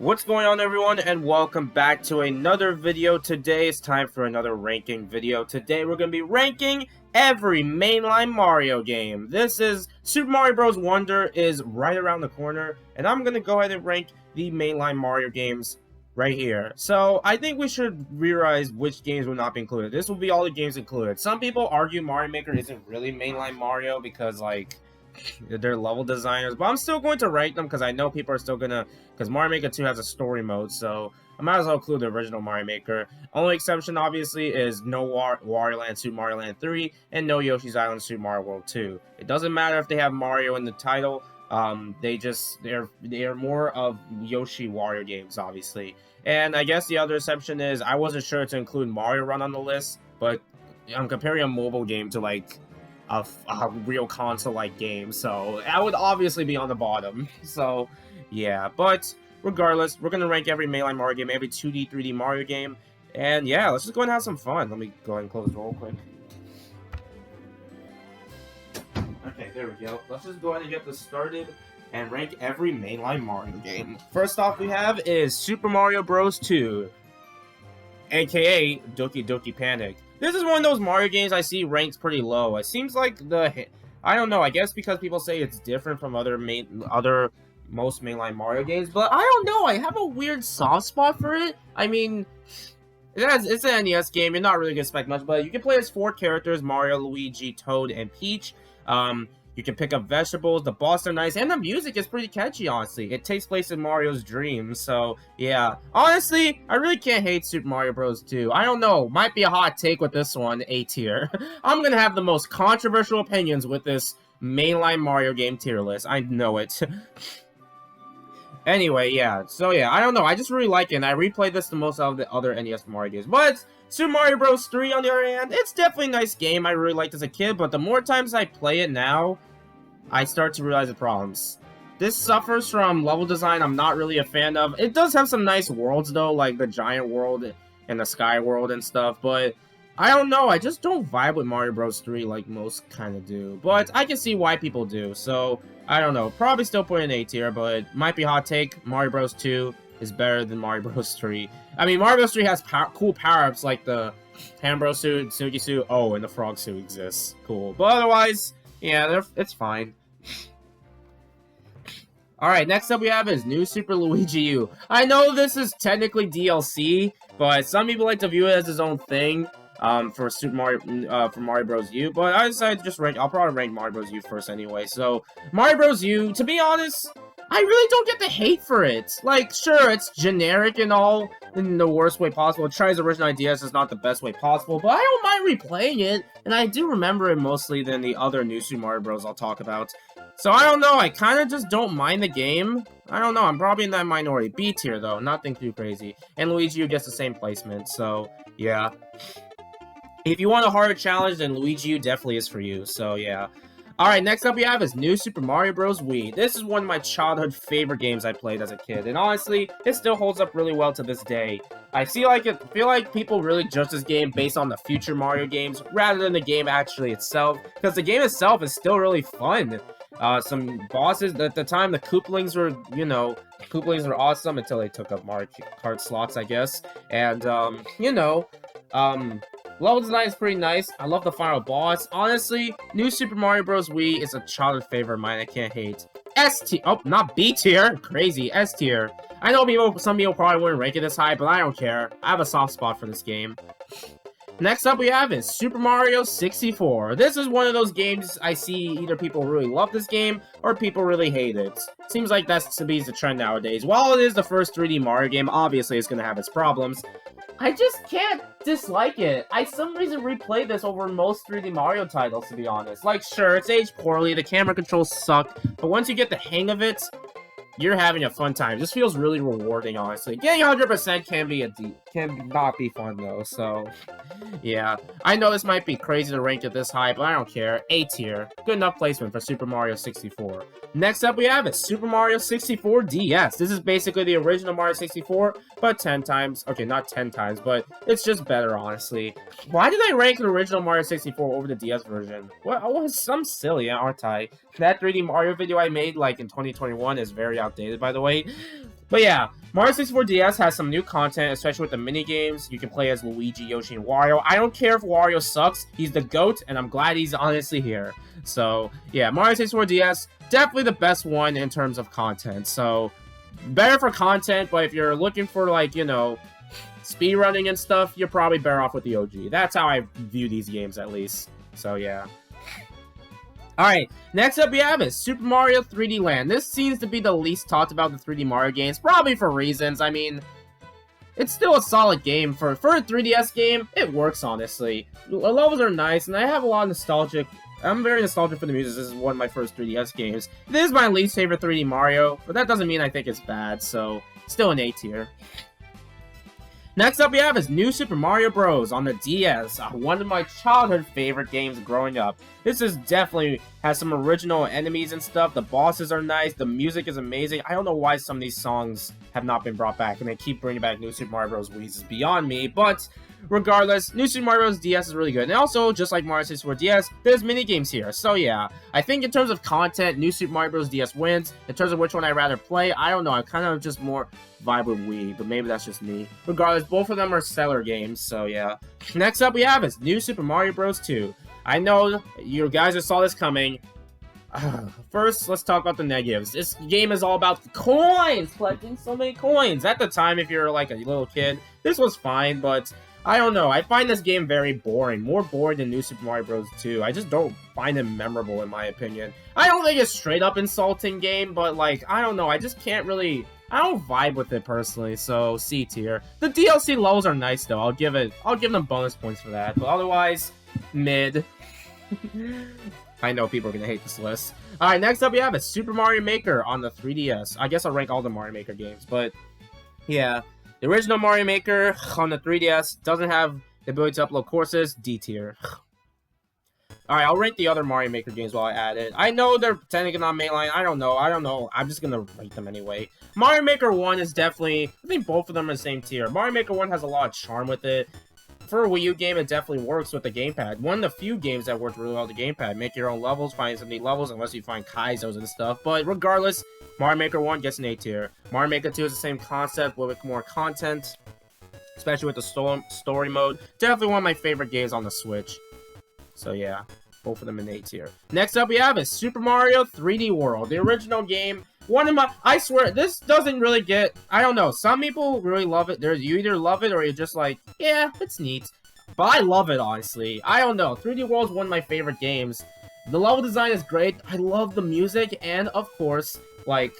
What's going on, everyone, and welcome back to another video. Today it's time for another ranking video. Today we're going to be ranking every mainline Mario game. This is Super Mario Bros. Wonder is right around the corner, and I'm going to go ahead and rank the mainline Mario games right here. So I think we should realize which games will not be included. This will be all the games included. Some people argue Mario Maker isn't really mainline Mario because, like, they're level designers, but I'm still going to rank them because I know people are still gonna, because Mario Maker 2 has a story mode, so I might as well include the original Mario Maker. Only exception, obviously, is no Wario Land Super Mario Land 3 and no Yoshi's Island Super Mario World 2. It doesn't matter if they have Mario in the title. They are more of Yoshi Wario games, obviously. And I guess the other exception is I wasn't sure to include Mario Run on the list, but I'm comparing a mobile game to like a real console-like game, so that would obviously be on the bottom. So yeah, but regardless, we're gonna rank every mainline Mario game, every 2D, 3D Mario game, and yeah, let's just go and have some fun. Let me go ahead and close the roll quick. Okay, there we go. Let's just go ahead and get this started and rank every mainline Mario game. First off we have is Super Mario Bros. 2, aka Doki Doki Panic. This is one of those Mario games I see ranked pretty low. It seems like I don't know, I guess because people say it's different from other most mainline Mario games, but I don't know, I have a weird soft spot for it. I mean, it's an NES game, you're not really gonna expect much, but you can play as 4 characters: Mario, Luigi, Toad, and Peach. You can pick up vegetables, the boss are nice, and the music is pretty catchy, honestly. It takes place in Mario's dreams, so yeah. Honestly, I really can't hate Super Mario Bros. 2. I don't know, might be a hot take with this one, A tier. I'm gonna have the most controversial opinions with this mainline Mario game tier list. I know it. Anyway, yeah. So yeah, I don't know, I just really like it, and I replayed this the most out of the other NES Mario games. But Super Mario Bros. 3, on the other hand, it's definitely a nice game. I really liked it as a kid, but the more times I play it now, I start to realize the problems. This suffers from level design I'm not really a fan of. It does have some nice worlds, though, like the giant world and the sky world and stuff, but I don't know, I just don't vibe with Mario Bros. 3 like most kind of do. But I can see why people do, so I don't know. Probably still put in A tier, but might be a hot take. Mario Bros. 2 is better than Mario Bros. 3. I mean, Mario Bros. 3 has cool power-ups like the Hambro suit, Suki suit, and the frog suit exists. Cool. But otherwise, yeah, it's fine. Alright, next up we have is New Super Luigi U. I know this is technically DLC, but some people like to view it as his own thing. For Super Mario, for Mario Bros. U, but I decided to just rank. I'll probably rank Mario Bros. U first anyway. So Mario Bros. U, to be honest, I really don't get the hate for it. Like, sure, it's generic and all in the worst way possible. It tries original ideas, it's not the best way possible, but I don't mind replaying it, and I do remember it mostly than the other New Super Mario Bros. I'll talk about. So I don't know, I kind of just don't mind the game. I don't know, I'm probably in that minority. B tier though, nothing too crazy. And Luigi U gets the same placement, so yeah. If you want a harder challenge, then Luigi U definitely is for you, so yeah. Alright, next up we have is New Super Mario Bros. Wii. This is one of my childhood favorite games I played as a kid, and honestly, it still holds up really well to this day. I feel like people really judge this game based on the future Mario games, rather than the game actually itself, because the game itself is still really fun. Some bosses, at the time, the Koopalings were, Koopalings were awesome until they took up Mario Kart slots, I guess, and, level design is pretty nice. I love the final boss. Honestly, New Super Mario Bros. Wii is a childhood favorite of mine. I can't hate. S tier. Oh, not B tier. Crazy. S tier. I know some people probably wouldn't rank it this high, but I don't care. I have a soft spot for this game. Next up we have is Super Mario 64. This is one of those games I see either people really love this game or people really hate it. Seems like that's to be the trend nowadays. While it is the first 3D Mario game, obviously it's going to have its problems. I just can't dislike it. I some reason replay this over most 3D Mario titles, to be honest. Like, sure, it's aged poorly, the camera controls suck, but once you get the hang of it, you're having a fun time. This feels really rewarding, honestly. Getting 100% can not be fun, though, so yeah. I know this might be crazy to rank it this high, but I don't care. A tier. Good enough placement for Super Mario 64. Next up we have is Super Mario 64 DS. This is basically the original Mario 64, but 10 times. Okay, not 10 times, but it's just better, honestly. Why did I rank the original Mario 64 over the DS version? Well, I'm silly, aren't I? That 3D Mario video I made, like, in 2021 is very outdated, by the way. But yeah, Mario 64 DS has some new content, especially with the mini games. You can play as Luigi, Yoshi, and Wario. I don't care if Wario sucks. He's the GOAT, and I'm glad he's honestly here. So yeah, Mario 64 DS, definitely the best one in terms of content. So better for content, but if you're looking for, like, you know, speedrunning and stuff, you're probably better off with the OG. That's how I view these games, at least. So yeah. Alright, next up we have is Super Mario 3D Land. This seems to be the least talked about the 3D Mario games, probably for reasons. I mean, it's still a solid game. For a 3DS game, it works, honestly. The levels are nice, and I have a lot of nostalgic... I'm very nostalgic for the music. This is one of my first 3DS games. This is my least favorite 3D Mario, but that doesn't mean I think it's bad, so still an A tier. Next up we have is New Super Mario Bros. On the DS, one of my childhood favorite games growing up. This is definitely has some original enemies and stuff. The bosses are nice. The music is amazing. I don't know why some of these songs have not been brought back, and they keep bringing back New Super Mario Bros. Wii. This is beyond me, but regardless, New Super Mario Bros. DS is really good. And also, just like Mario 64 DS, there's minigames here. So yeah, I think in terms of content, New Super Mario Bros. DS wins. In terms of which one I'd rather play, I don't know. I kind of just more vibe with Wii, but maybe that's just me. Regardless, both of them are stellar games, so yeah. Next up we have is New Super Mario Bros. 2. I know you guys just saw this coming. First, let's talk about the negatives. This game is all about coins! Collecting so many coins! At the time, if you're like a little kid, this was fine, but I don't know. I find this game very boring. More boring than New Super Mario Bros. 2. I just don't find it memorable, in my opinion. I don't think it's straight up insulting game, but like, I don't know. I just can't really... I don't vibe with it personally, so C tier. The DLC levels are nice though. I'll give them bonus points for that. But otherwise, mid. I know people are gonna hate this list. Alright, next up we have is Super Mario Maker on the 3DS. I guess I'll rank all the Mario Maker games, but yeah. The original Mario Maker on the 3DS doesn't have the ability to upload courses. D tier. Alright, I'll rank the other Mario Maker games while I add it. I know they're technically on mainline. I don't know. I'm just gonna rank them anyway. Mario Maker 1 is definitely... I think both of them are the same tier. Mario Maker 1 has a lot of charm with it. For a Wii U game, it definitely works with the gamepad. One of the few games that worked really well with the gamepad. Make your own levels, find some neat levels, unless you find Kaizos and stuff. But regardless, Mario Maker 1 gets an A tier. Mario Maker 2 is the same concept, with more content. Especially with the story mode. Definitely one of my favorite games on the Switch. So yeah, both of them in A tier. Next up we have is Super Mario 3D World. The original game, one of my... I swear, this doesn't really get... I don't know, some people really love it. You either love it or you're just like, yeah, it's neat. But I love it, honestly. I don't know, 3D World is one of my favorite games. The level design is great. I love the music, and of course, like...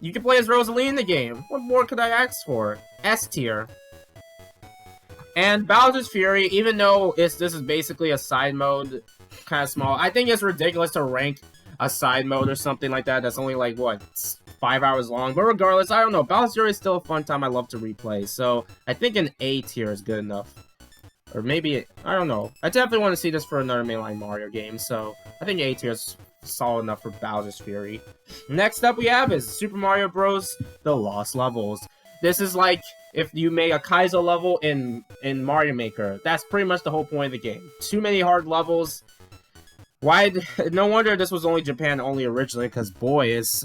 You can play as Rosalie in the game. What more could I ask for? S tier. And Bowser's Fury, even though this is basically a side mode, kind of small, I think it's ridiculous to rank a side mode or something like that that's only like, what, 5 hours long? But regardless, I don't know, Bowser's Fury is still a fun time I love to replay, so I think an A tier is good enough. Or maybe, I don't know. I definitely want to see this for another mainline Mario game, so I think A tier is solid enough for Bowser's Fury. Next up we have is Super Mario Bros. The Lost Levels. This is like if you make a Kaizo level in Mario Maker. That's pretty much the whole point of the game. Too many hard levels. Why? No wonder this was only Japan only originally, because boy, it's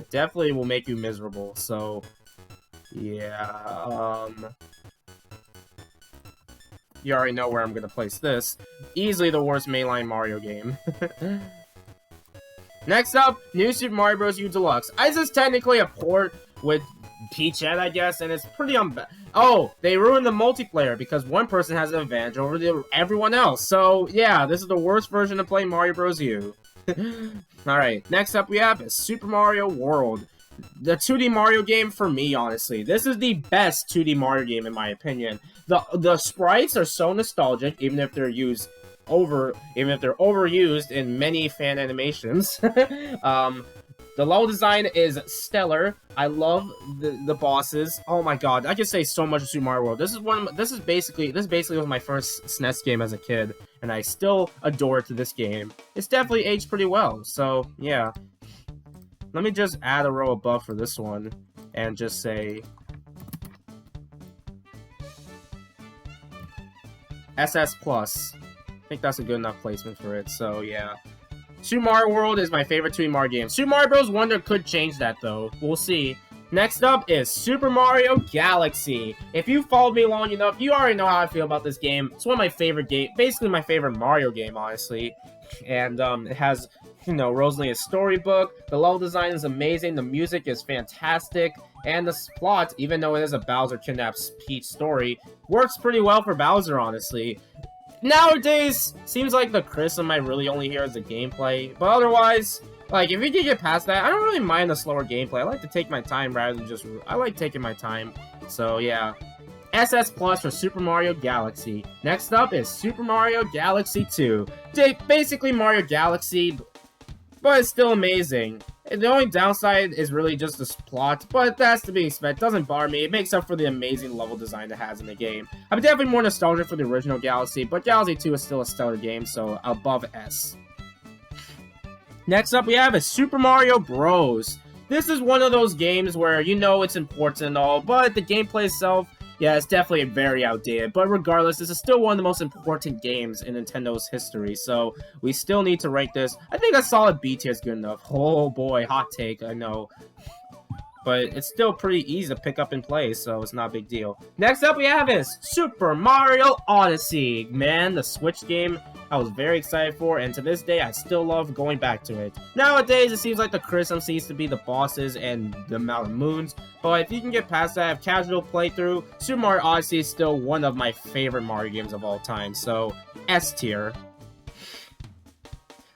definitely will make you miserable. So, yeah. You already know where I'm gonna place this. Easily the worst mainline Mario game. Next up, New Super Mario Bros. U Deluxe. This is technically a port with Peachette, I guess, and it's pretty Oh, they ruined the multiplayer because one person has an advantage over everyone else. So, yeah, this is the worst version of playing Mario Bros. U. Alright, next up we have is Super Mario World. The 2D Mario game for me, honestly. This is the best 2D Mario game in my opinion. The sprites are so nostalgic, even if they're overused in many fan animations. The level design is stellar. I love the bosses. Oh my god, I could say so much of Super Mario World. This basically was my first SNES game as a kid, and I still adore it to this game. It's definitely aged pretty well. So yeah, let me just add a row above for this one, and just say SS plus. I think that's a good enough placement for it. So yeah. Super Mario World is my favorite 2D Mario game. Super Mario Bros. Wonder could change that, though. We'll see. Next up is Super Mario Galaxy. If you followed me long enough, you already know how I feel about this game. It's one of my favorite games, basically my favorite Mario game, honestly. And it has, Rosalina's storybook. The level design is amazing. The music is fantastic. And the plot, even though it is a Bowser kidnaps Peach story, works pretty well for Bowser, honestly. Nowadays, seems like the criticism I really only hear is the gameplay. But otherwise, like, if you can get past that, I don't really mind the slower gameplay. I like to take my time rather than just... I like taking my time. So, yeah. SS Plus for Super Mario Galaxy. Next up is Super Mario Galaxy 2. Basically Mario Galaxy, but it's still amazing. The only downside is really just the plot, but that's to be expected. It doesn't bother me. It makes up for the amazing level design it has in the game. I'm definitely more nostalgic for the original Galaxy, but Galaxy 2 is still a stellar game, so above S. Next up, we have is Super Mario Bros. This is one of those games where you know it's important and all, but the gameplay itself, yeah, it's definitely very outdated. But regardless, this is still one of the most important games in Nintendo's history, so we still need to rank this. I think a solid B tier is good enough. Oh boy, hot take, I know. But it's still pretty easy to pick up and play, so it's not a big deal. Next up we have is Super Mario Odyssey. Man, the Switch game I was very excited for, and to this day, I still love going back to it. Nowadays, it seems like the criticism seems to be the bosses and the amount of moons, but if you can get past that, have casual playthrough, Super Mario Odyssey is still one of my favorite Mario games of all time, so S tier.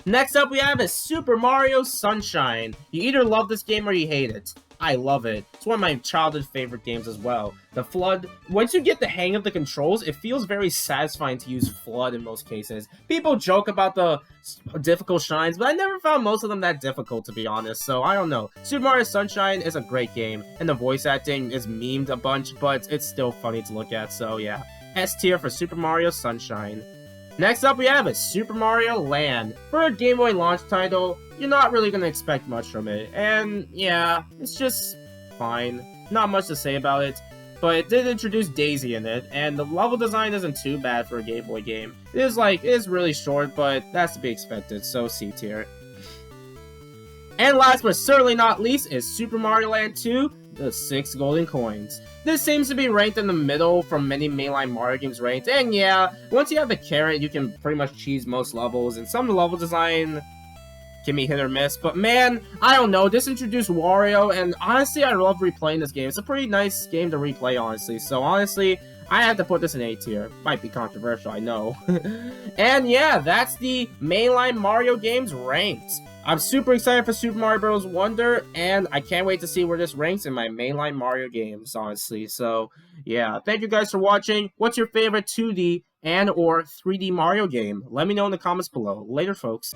Next up, we have is Super Mario Sunshine. You either love this game or you hate it. I love it. It's one of my childhood favorite games as well. The FLUDD, once you get the hang of the controls, it feels very satisfying to use FLUDD in most cases. People joke about the difficult shines, but I never found most of them that difficult, to be honest, so I don't know. Super Mario Sunshine is a great game, and the voice acting is memed a bunch, but it's still funny to look at, so yeah. S tier for Super Mario Sunshine. Next up we have is Super Mario Land. For a Game Boy launch title, you're not really going to expect much from it. And yeah, it's just fine. Not much to say about it. But it did introduce Daisy in it, and the level design isn't too bad for a Game Boy game. It is really short, but that's to be expected, so C tier. And last but certainly not least is Super Mario Land 2, the 6 golden coins. This seems to be ranked in the middle from many mainline Mario games ranked, and yeah, once you have the carrot, you can pretty much cheese most levels, and some of the level design can be hit or miss, but man, I don't know, this introduced Wario, and honestly, I love replaying this game. It's a pretty nice game to replay, honestly, so honestly, I have to put this in A tier. Might be controversial, I know. And yeah, that's the mainline Mario games ranked. I'm super excited for Super Mario Bros. Wonder, and I can't wait to see where this ranks in my mainline Mario games, honestly. So, yeah, thank you guys for watching. What's your favorite 2D and or 3D Mario game? Let me know in the comments below. Later, folks.